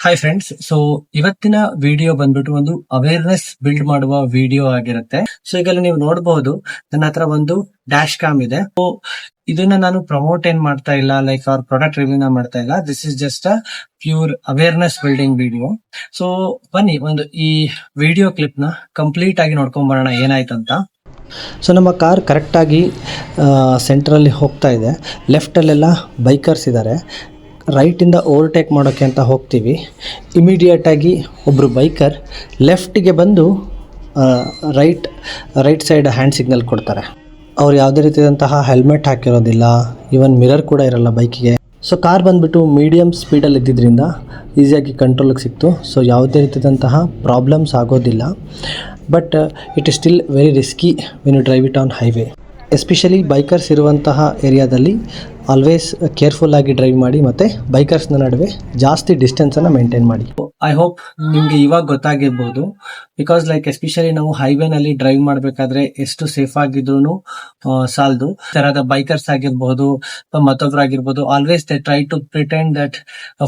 Hi friends, so ಇವತ್ತಿನ video ಬಂದ್ಬಿಟ್ಟು ಒಂದು ಅವೇರ್ನೆಸ್ ಬಿಲ್ಡ್ ಮಾಡುವ ವಿಡಿಯೋ ಆಗಿರುತ್ತೆ. ಸೊ ಈಗ ನೀವು ನೋಡಬಹುದು ನನ್ನ ಹತ್ರ ಒಂದು ಡ್ಯಾಶ್ ಕ್ಯಾಮ್ ಇದೆ. ಸೊ ಇದನ್ನ ನಾನು ಪ್ರಮೋಟ್ ಏನ್ ಮಾಡ್ತಾ ಇಲ್ಲ, ಲೈಕ್ ಅವ್ರ ಪ್ರಾಡಕ್ಟ್ ರಿವ್ಯೂನ ಮಾಡ್ತಾ ಇಲ್ಲ. This is just a pure awareness building video. So ಬನ್ನಿ ಒಂದು ಈ ವಿಡಿಯೋ ಕ್ಲಿಪ್ ನ ಕಂಪ್ಲೀಟ್ ಆಗಿ ನೋಡ್ಕೊಂಡ್ ಬರೋಣ ಏನಾಯ್ತಂತ. ಸೊ ನಮ್ಮ ಕಾರ್ ಕರೆಕ್ಟಾಗಿ ಸೆಂಟ್ರಲ್ಲಿ ಹೋಗ್ತಾ ಇದೆ. ಲೆಫ್ಟಲ್ಲೆಲ್ಲ ಬೈಕರ್ಸ್ ಇದ್ದಾರೆ. ರೈಟಿಂದ ಓವರ್ಟೇಕ್ ಮಾಡೋಕ್ಕೆ ಅಂತ ಹೋಗ್ತೀವಿ. ಇಮಿಡಿಯೇಟಾಗಿ ಒಬ್ಬರು ಬೈಕರ್ ಲೆಫ್ಟಿಗೆ ಬಂದು ರೈಟ್ ಸೈಡ್ ಹ್ಯಾಂಡ್ ಸಿಗ್ನಲ್ ಕೊಡ್ತಾರೆ. ಅವ್ರು ಯಾವುದೇ ರೀತಿಯಾದಂತಹ ಹೆಲ್ಮೆಟ್ ಹಾಕಿರೋದಿಲ್ಲ, ಈವನ್ ಮಿರರ್ ಕೂಡ ಇರಲ್ಲ ಬೈಕಿಗೆ. ಸೊ ಕಾರ್ ಬಂದುಬಿಟ್ಟು ಮೀಡಿಯಮ್ ಸ್ಪೀಡಲ್ಲಿ ಇದ್ದಿದ್ದರಿಂದ ಈಸಿಯಾಗಿ ಕಂಟ್ರೋಲಿಗೆ ಸಿಕ್ತು. ಸೊ ಯಾವುದೇ ರೀತಿಯಾದಂತಹ ಪ್ರಾಬ್ಲಮ್ಸ್ ಆಗೋದಿಲ್ಲ. But it is still very risky when you drive it on highway. Especially bikers ಇರುವಂತಹ ಏರಿಯಾದಲ್ಲಿ ಆಲ್ವೇಸ್ ಕೇರ್ಫುಲ್ ಆಗಿ ಡ್ರೈವ್ ಮಾಡಿ, ಮತ್ತು ಬೈಕರ್ಸ್ನ ನಡುವೆ ಜಾಸ್ತಿ ಡಿಸ್ಟೆನ್ಸನ್ನು ಮೇಂಟೈನ್ ಮಾಡಿ. ಐ ಹೋಪ್ ನಿಮ್ಗೆ ಇವಾಗ ಗೊತ್ತಾಗಿರ್ಬೋದು. ಬಿಕಾಸ್ ಲೈಕ್ ಎಸ್ಪೆಷಲಿ ನಾವು ಹೈವೇನಲ್ಲಿ ಡ್ರೈವ್ ಮಾಡಬೇಕಾದ್ರೆ ಎಷ್ಟು ಸೇಫ್ ಆಗಿದ್ರು ಸಾಲದು. ತರದ ಬೈಕರ್ಸ್ ಆಗಿರ್ಬೋದು, ಮತ್ತೊಬ್ಬರಾಗಿರ್ಬೋದು, always they try to pretend that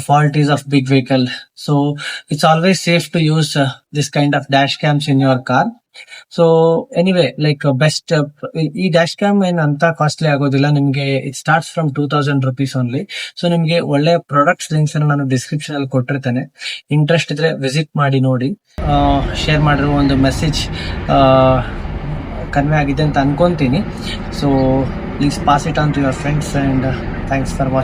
fault is of big vehicle. So it's always safe to use this kind of dash cams in your car. So anyway like best ಈ dash cam ಏನ್ ಅಂತ costly ಆಗೋದಿಲ್ಲ ನಿಮ್ಗೆ. It starts from 2000 rupees only. So ನಿಮ್ಗೆ ಒಳ್ಳೆ products links ಅನ್ನು ನಾನು description ಅಲ್ಲಿ ಕೊಟ್ಟಿರ್ತೇನೆ. ಇಂಟ್ರೆಸ್ಟ್ ಇದ್ರೆ ವಿಸಿಟ್ ಮಾಡಿ ನೋಡಿ. ಶೇರ್ ಮಾಡಿರೋ ಒಂದು ಮೆಸೇಜ್ ಕನ್ವೆ ಆಗಿದೆ ಅಂತ ಅನ್ಕೊಂತೀನಿ. So please pass it on to your friends and thanks for watching.